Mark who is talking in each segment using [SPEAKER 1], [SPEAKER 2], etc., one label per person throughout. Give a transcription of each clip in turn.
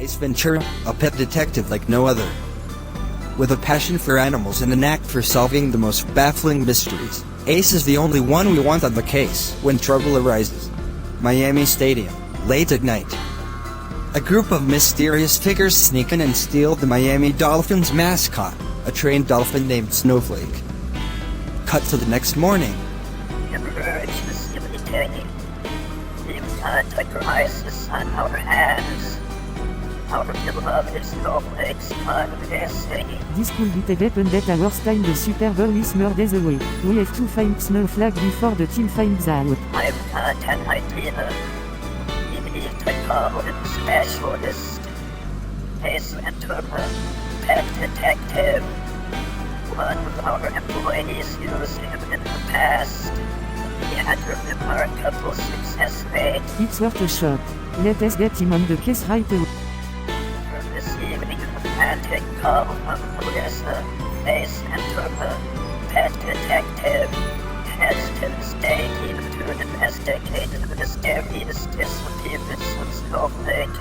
[SPEAKER 1] Ace Ventura, a pet detective like no other. With a passion for animals and a knack for solving the most baffling mysteries, Ace is the only one we want on the case when trouble arises. Miami Stadium, late at night. A group of mysterious figures sneak in and steal the Miami Dolphins mascot, a trained dolphin named Snowflake. Cut to the next morning.
[SPEAKER 2] The crisis on our hands. Our beloved Snowflake's podcasting.
[SPEAKER 3] This could be dependent our time the Super Bowl is more days away. We have to find Snowflake before the team finds out.
[SPEAKER 2] I've got an idea. You need to call in specialist. Ace Ventura, pet detective. One of our employees used him in the past. He had a remarkable success rate.
[SPEAKER 3] It's worth a shot. Let us get him on the case right away.
[SPEAKER 2] For this evening, a frantic call from Melissa, Ace Ventura, pet detective, has to the state to investigate the mysterious disappearance of Snowflake,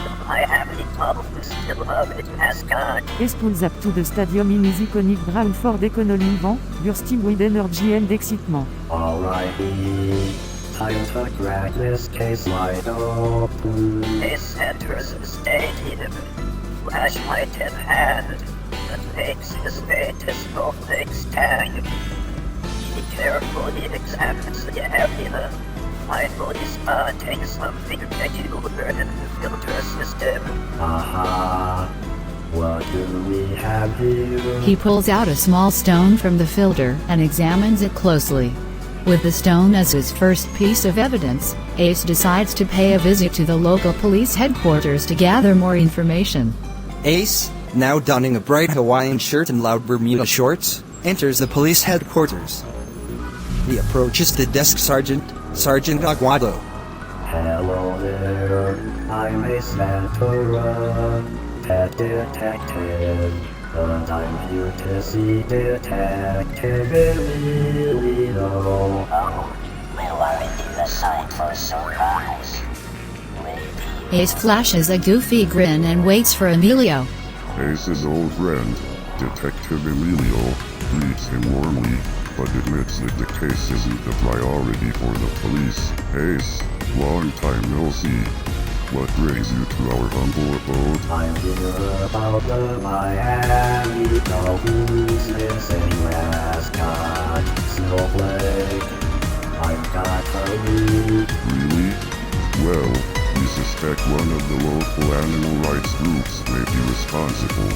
[SPEAKER 2] the Miami Dolphins' beloved mascot.
[SPEAKER 3] Ace pulls up to the stadium in his iconic brown Ford Econoline van, bursting with energy and excitement.
[SPEAKER 4] Alrighty, time to crack this case wide open.
[SPEAKER 2] Ace enters the stadium, flashlight in hand, and makes his way to Snowflake's tag. He carefully examines the area, finally spotting something peculiar in the filter system.
[SPEAKER 4] Aha, what do we have here?
[SPEAKER 5] He pulls out a small stone from the filter and examines it closely. With the stone as his first piece of evidence, Ace decides to pay a visit to the local police headquarters to gather more information.
[SPEAKER 1] Ace, now donning a bright Hawaiian shirt and loud Bermuda shorts, enters the police headquarters. He approaches the desk sergeant, Sergeant Aguado.
[SPEAKER 4] Hello there, I'm Ace Ventura, pet detective, and I'm here to see Detective Emilio.
[SPEAKER 2] Oh, will I be the sight for surprise?
[SPEAKER 5] Ace flashes a goofy grin and waits for Emilio.
[SPEAKER 6] Ace's old friend, Detective Emilio, greets him warmly, but admits that the case isn't the priority for the police. Ace, long time no see. What brings you to our humble abode?
[SPEAKER 4] I'm here about the Miami Dolphins missing mascot, Snowflake. I've got a lead.
[SPEAKER 6] Really? Well, we suspect one of the local animal rights groups may be responsible.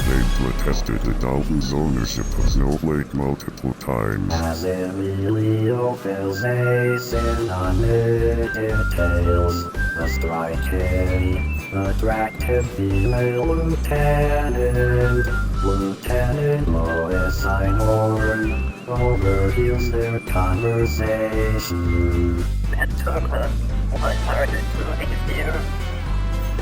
[SPEAKER 6] They've protested the Dolphins' ownership of Snowflake multiple times.
[SPEAKER 4] As Emilio fills Ace in on the details, a striking, attractive female lieutenant, Lieutenant Lois Einhorn, overhears their conversation.
[SPEAKER 2] Ventura, what are you doing here?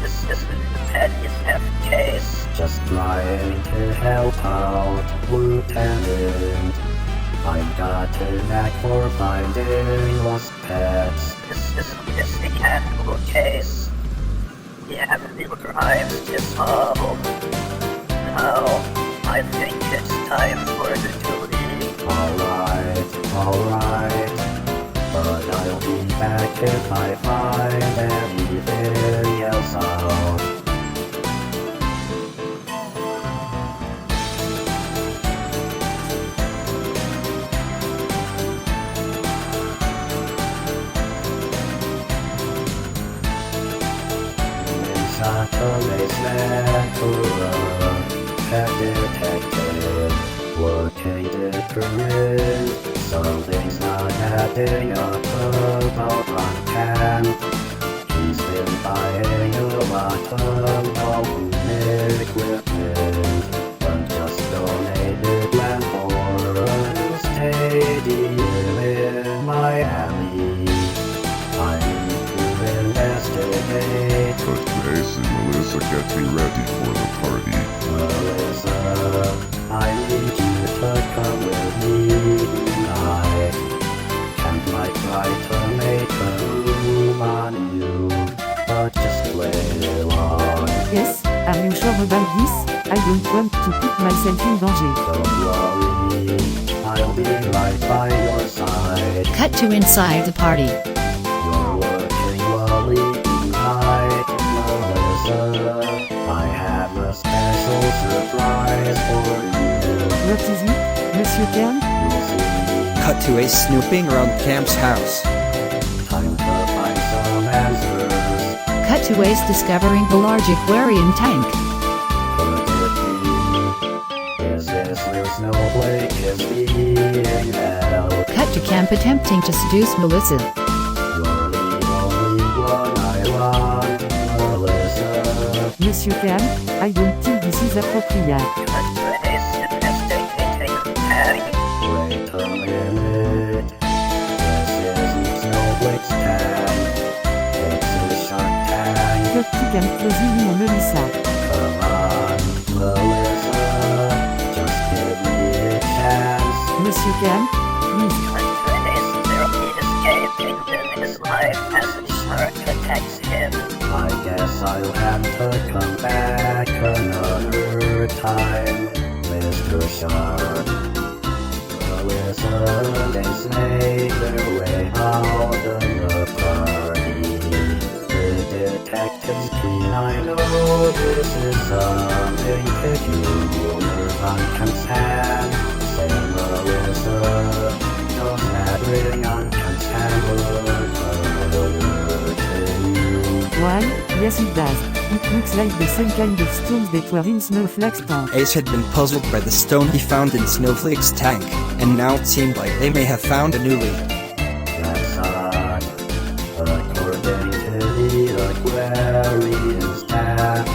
[SPEAKER 2] This isn't a petty theft case.
[SPEAKER 4] Just trying to help out, Lieutenant. I've got a knack for finding lost pets.
[SPEAKER 2] This is a missing animal case. You have real crimes to solve. Now, I think it's time for you to leave.
[SPEAKER 4] Alright. But I'll be back if I find anything else out. Ace Ventura, pet detective, located Corinne. Something's not adding up about Ron. He's been buying a lot of dolphin equipment, and just donated land for a new stadium in Miami. I need to investigate.
[SPEAKER 6] But Ace and Melissa getting ready for the party.
[SPEAKER 4] Melissa, I need you to come with me tonight. Can't I try to make a move on you, but just play along.
[SPEAKER 3] yourself in danger.
[SPEAKER 4] Don't worry, I'll be right by your side.
[SPEAKER 5] Cut to inside the party.
[SPEAKER 4] You're working Wally tonight, Melissa. I have a special surprise for you.
[SPEAKER 3] What is it, Monsieur Kern?
[SPEAKER 4] You'll see.
[SPEAKER 1] Cut to Ace snooping around Camp's house.
[SPEAKER 4] Time to find some answers.
[SPEAKER 5] Cut to Ace discovering a large aquarium tank.
[SPEAKER 4] Is this where Snowflake is being held?
[SPEAKER 5] Cut to Camp attempting to seduce Melissa.
[SPEAKER 4] You're the only one I want, Melissa.
[SPEAKER 3] Monsieur Kern, I don't think this is appropriate.
[SPEAKER 2] Ace investigating the tank.
[SPEAKER 4] Wait a minute. This isn't Snowflake's tank. It's a shark tank.
[SPEAKER 3] Cut to Camp closing in on Melissa.
[SPEAKER 4] Come on, Melissa. Just give me a chance.
[SPEAKER 3] Monsieur Kern, please.
[SPEAKER 2] Ace barely escaping with his life as a shark attacks him.
[SPEAKER 4] I guess I'll have to come back another time, Mr. Shark. Melissa, they snake their way out of the party. The detectives keen, I know this is something peculiar on Camp's hand. Say, Melissa, does that ring on Camp's hand look familiar to you?
[SPEAKER 3] Why, yes it does. It looks like the same kind of stones that were in Snowflake's tank.
[SPEAKER 1] Ace had been puzzled by the stone he found in Snowflake's tank, and now it seemed like they may have found a new lead.
[SPEAKER 4] That's odd. According to the aquarium's tank,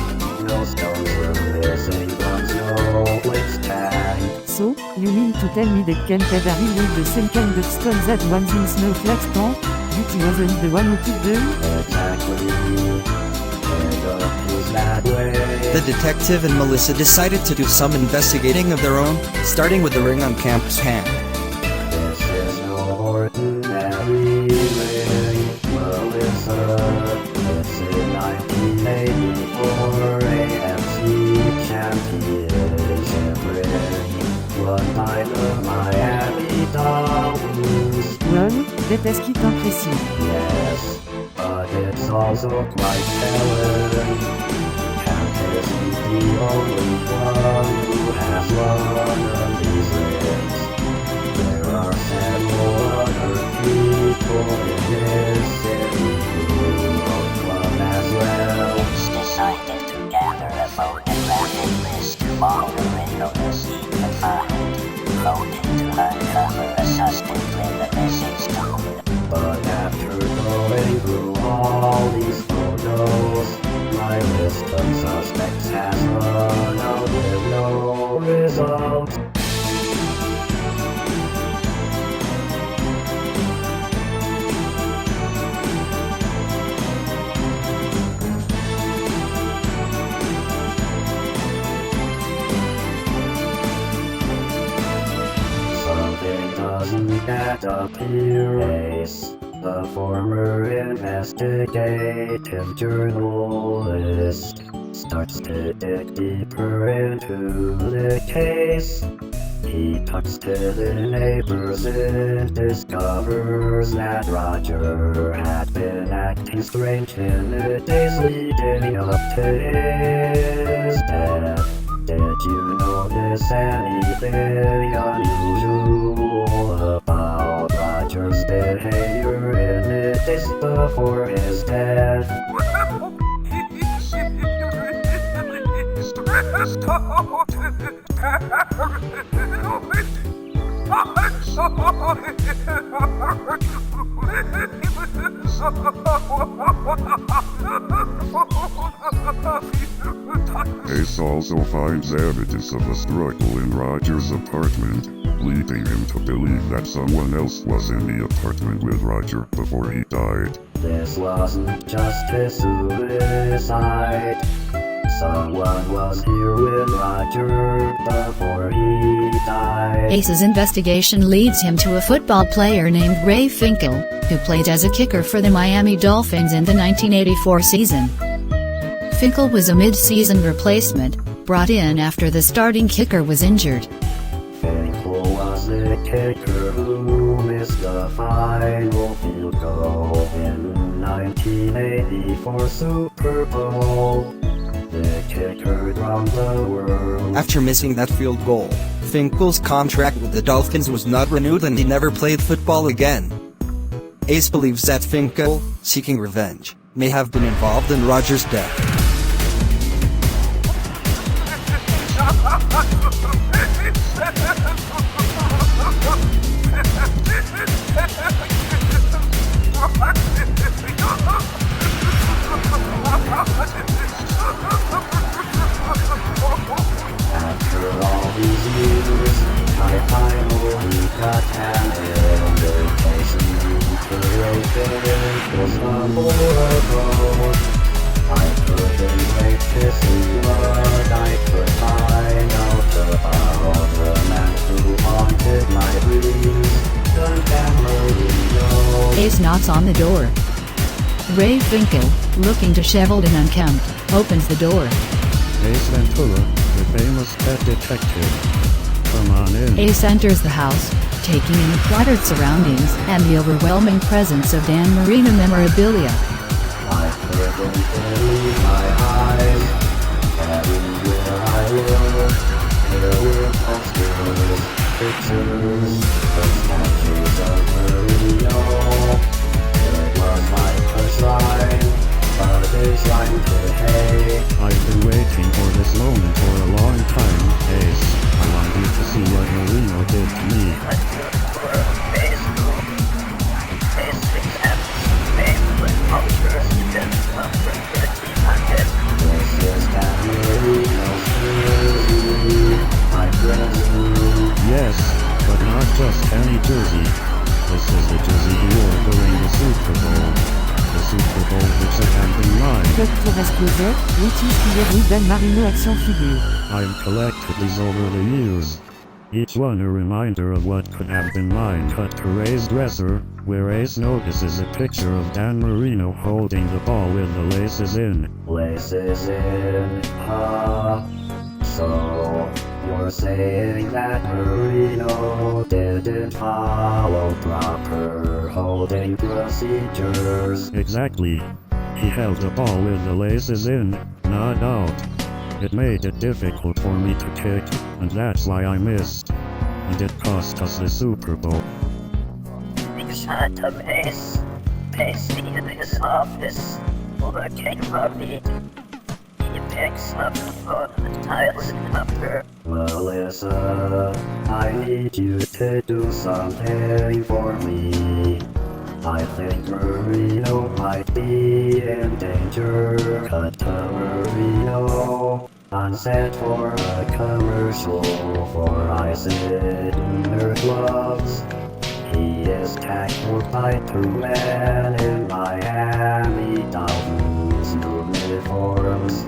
[SPEAKER 4] no stones were missing from Snowflake's tank.
[SPEAKER 3] So, you mean to tell me that Kent had removed the same kind of stones that ones in Snowflake's tank? But he wasn't the one who took them?
[SPEAKER 4] Exactly. It appears that way.
[SPEAKER 1] The detective and Melissa decided to do some investigating of their own, starting with the ring on Camp's hand.
[SPEAKER 4] This is no ordinary ring, Melissa. It's in 1984 AFC Championship ring, won by the Miami Dolphins.
[SPEAKER 3] Well, that is quite impressive.
[SPEAKER 4] Yes, but it's also quite telling. Camp isn't the only one who has one of these rings. There are several other people in this city who own one as well.
[SPEAKER 2] Decided to gather a photographic list of all the riddles he could find, hoping to uncover a suspect in the missing stone.
[SPEAKER 4] But after going through all these photos, my list of suspects has run out with no result. Something doesn't add up here, Ace. The former investigative journalist starts to dig deeper into the case. He talks to the neighbors and discovers that Roger had been acting strange in the days leading up to his death. Did you notice anything unusual about Roger's behavior in the days before his death?
[SPEAKER 6] Ace also finds evidence of a struggle in Roger's apartment, leading him to believe that someone else was in the apartment with Roger before he died.
[SPEAKER 4] This wasn't just a suicide. Someone was here with Roger before he died.
[SPEAKER 5] Ace's investigation leads him to a football player named Ray Finkel, who played as a kicker for the Miami Dolphins in the 1984 season. Finkel was a mid-season replacement, brought in after the starting kicker was injured.
[SPEAKER 4] Finkel was the kicker who missed the final field goal in 1984 Super Bowl. The kicker around the world.
[SPEAKER 1] After missing that field goal, Finkel's contract with the Dolphins was not renewed and he never played football again. Ace believes that Finkel, seeking revenge, may have been involved in Roger's death.
[SPEAKER 4] After all these years, I finally got an invitation to Finkel's laboratory. I couldn't wait to see what I could find out about the man who haunted my dreams, the Camarino.
[SPEAKER 5] Ace knocks on the door. Ray Finkel, looking disheveled and unkempt, opens the door.
[SPEAKER 7] Ace Ventura, the famous pet detective. Come on in.
[SPEAKER 5] Ace enters the house, taking in the cluttered surroundings and the overwhelming presence of Dan Marino memorabilia.
[SPEAKER 4] I couldn't believe my eyes. Everywhere I looked, there were posters, pictures, of statues of Marino. It was like a shrine, but a shrine to hate.
[SPEAKER 7] I've been waiting for this moment for a long time, Ace. I want you to see what Marino did to me.
[SPEAKER 4] This is Camarino's jersey, my presume.
[SPEAKER 7] Yes, but not just any jersey. This is the jersey he wore during the Super Bowl. The Super Bowl which had been mine.
[SPEAKER 3] Code pour exploser, l'outil Dan Marino action figure.
[SPEAKER 7] I've collected these over the years. Each one a reminder of what could have been mine. Cut to Ray's dresser, where Ace notices a picture of Dan Marino holding the ball with the laces in.
[SPEAKER 4] Laces in, so you're saying that Marino didn't follow proper holding procedures?
[SPEAKER 7] Exactly. He held the ball with the laces in, not out. It made it difficult for me to kick, and that's why I missed. And it cost us the Super Bowl.
[SPEAKER 2] Big shot of Ace, pacing in his office, working rugby. He picks up the phone and dials a number.
[SPEAKER 4] Melissa, I need you to do something for me. I think Marino might be in danger. Cut to Marino on set for a commercial for ice inner gloves. He is tackled by two men in Miami Dolphins uniforms.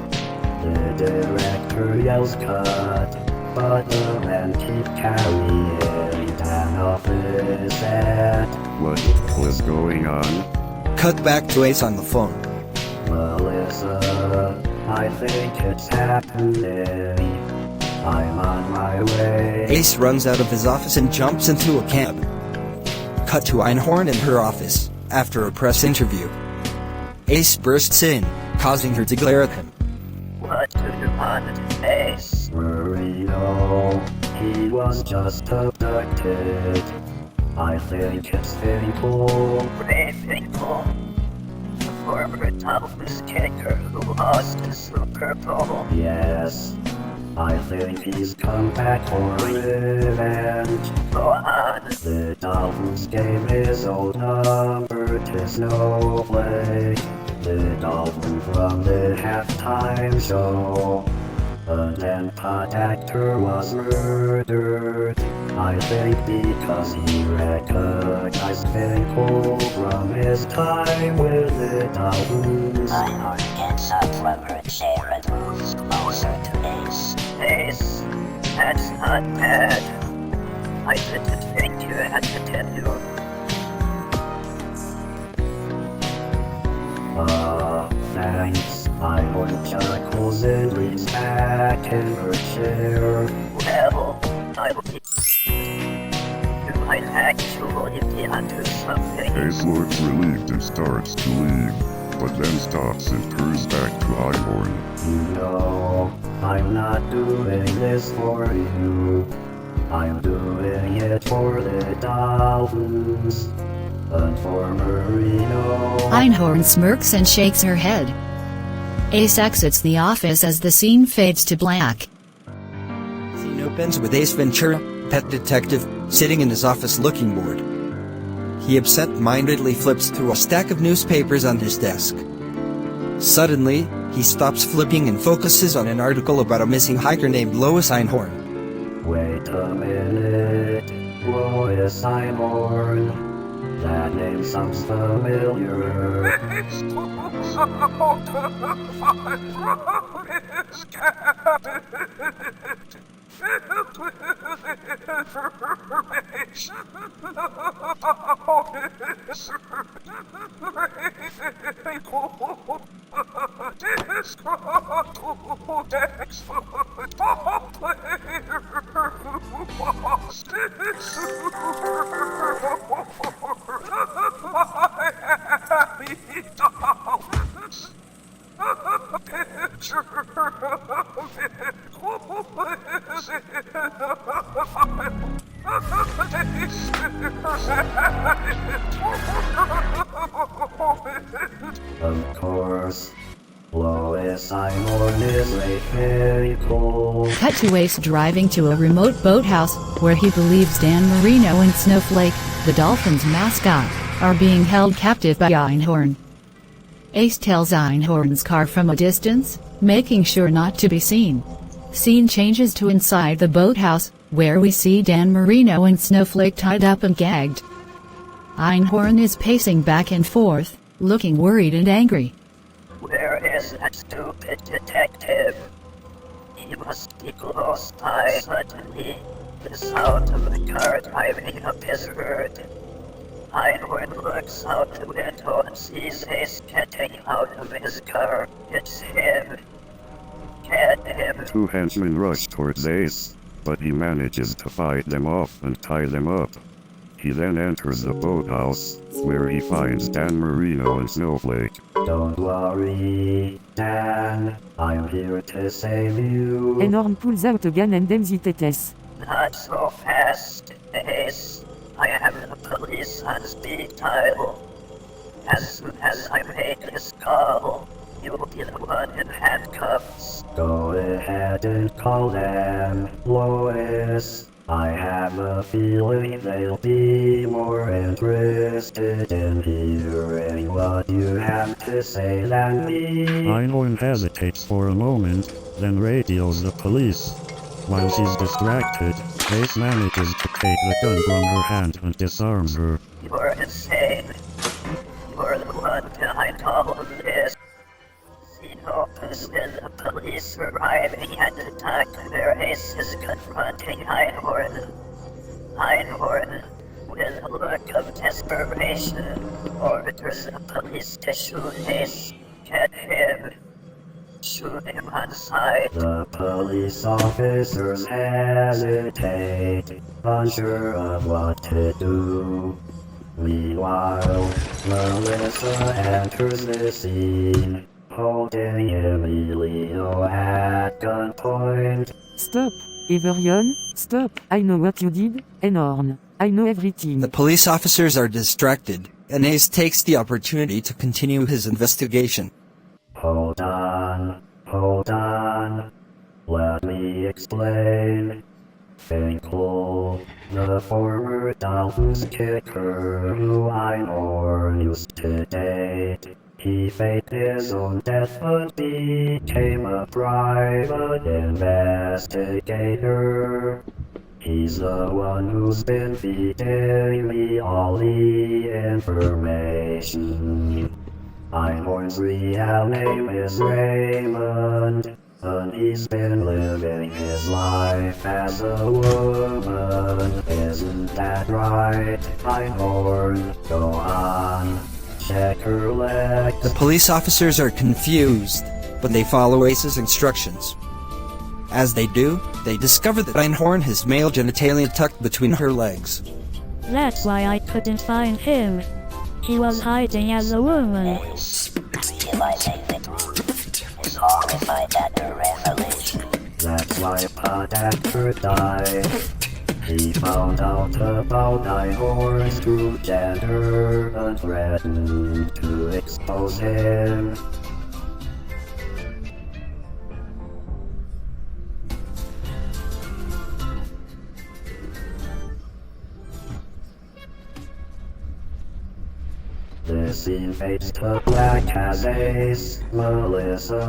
[SPEAKER 4] The director yells cut, but the men keep carrying Dan off his set.
[SPEAKER 6] What was going on?
[SPEAKER 1] Cut back to Ace on the phone.
[SPEAKER 4] Melissa, I think it's happening. I'm on my way.
[SPEAKER 1] Ace runs out of his office and jumps into a cab. Cut to Einhorn in her office, after a press interview. Ace bursts in, causing her to glare at him.
[SPEAKER 2] What do you want, Ace?
[SPEAKER 4] Marino, he was just abducted. I think it's Finkel.
[SPEAKER 2] Ray Finkel, the former Dolphins kicker who lost the Super Bowl.
[SPEAKER 4] Yes, I think he's come back for revenge.
[SPEAKER 2] Go on.
[SPEAKER 4] The Dolphins gave his old number to Snowflake, the dolphin from the halftime show. An impact actor was murdered, I think because he recognized Finkel from his time with the Dolphins.
[SPEAKER 2] Einhorn gets up clever chair and moves closer to Ace. Ace, that's not bad. I didn't think you had to tell you.
[SPEAKER 4] Thanks. Einhorn chuckles and leans back in her chair.
[SPEAKER 2] Well, I believe you might actually be onto something.
[SPEAKER 6] Ace looks relieved and starts to leave, but then stops and turns back to Einhorn.
[SPEAKER 4] You know, I'm not doing this for you. I'm doing it for the dolphins. And for Marino.
[SPEAKER 5] Einhorn smirks and shakes her head. Ace exits the office as the scene fades to black.
[SPEAKER 1] Scene opens with Ace Ventura, pet detective, sitting in his office looking bored. He absent-mindedly flips through a stack of newspapers on his desk. Suddenly, he stops flipping and focuses on an article about a missing hiker named Lois Einhorn.
[SPEAKER 4] Wait a minute, Lois Einhorn. That name sounds familiar. Of course, Lois Einhorn is a vehicle.
[SPEAKER 5] Cut to Ace driving to a remote boathouse, where he believes Dan Marino and Snowflake, the Dolphins' mascot, are being held captive by Einhorn. Ace tails Einhorn's car from a distance, making sure not to be seen. Scene changes to inside the boathouse, where we see Dan Marino and Snowflake tied up and gagged. Einhorn is pacing back and forth, looking worried and angry.
[SPEAKER 2] Where is that stupid detective? He must be close by. Suddenly, the sound of a car driving up is heard. Einhorn looks out the window and sees Ace getting out of his car. It's him. Get him.
[SPEAKER 6] Two henchmen rush towards Ace, but he manages to fight them off and tie them up. He then enters the boathouse, where he finds Dan Marino and Snowflake.
[SPEAKER 4] Don't worry, Dan. I'm here to save you.
[SPEAKER 3] Einhorn pulls out a gun and aims it at Ace.
[SPEAKER 2] Not so fast, Ace. I am the police on speed dial. As soon as I make this call, you will be the one in handcuffs.
[SPEAKER 4] Go ahead and call them, Lois. I have a feeling they'll be more interested in hearing what you have to say than me.
[SPEAKER 7] Einhorn hesitates for a moment, then radios the police. While she's distracted, Ace manages to take the gun from her hand and disarms her.
[SPEAKER 2] You're insane. You're the one behind all of this. Scene opens with the police arriving at the time where Ace is confronting Einhorn. Einhorn, with a look of desperation, orders the police to shoot Ace. Get him. Shoot him on sight.
[SPEAKER 4] The police officers hesitate, unsure of what to do. Meanwhile, Melissa enters the scene, holding Emilio at gunpoint.
[SPEAKER 3] Stop, Everion, stop. I know what you did, Einhorn. I know everything.
[SPEAKER 1] The police officers are distracted, and Ace takes the opportunity to continue his investigation.
[SPEAKER 4] Hold on. Let me explain. Finkel, the former Dolphins kicker who Einhorn used to date. He faked his own death but became a private investigator. He's the one who's been feeding me all the information. Einhorn's real name is Raymond, and he's been living his life as a woman. Isn't that right, Einhorn? Go on, check her legs.
[SPEAKER 1] The police officers are confused. but they follow Ace's instructions. As they do, they discover that Einhorn has male genitalia tucked between her legs.
[SPEAKER 8] That's why I couldn't find him. He was hiding as a woman.
[SPEAKER 2] Realizing the truth is horrified at the revelation.
[SPEAKER 4] That's why Pod Actor died. He found out about Einhorn's true gender and threatened to expose him. This invades the black as Ace, Melissa,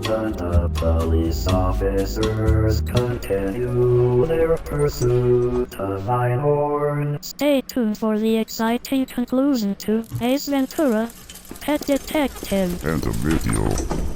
[SPEAKER 4] and the police officers continue their pursuit of Einhorn.
[SPEAKER 8] Stay tuned for the exciting conclusion to Ace Ventura, Pet Detective.
[SPEAKER 6] And a video.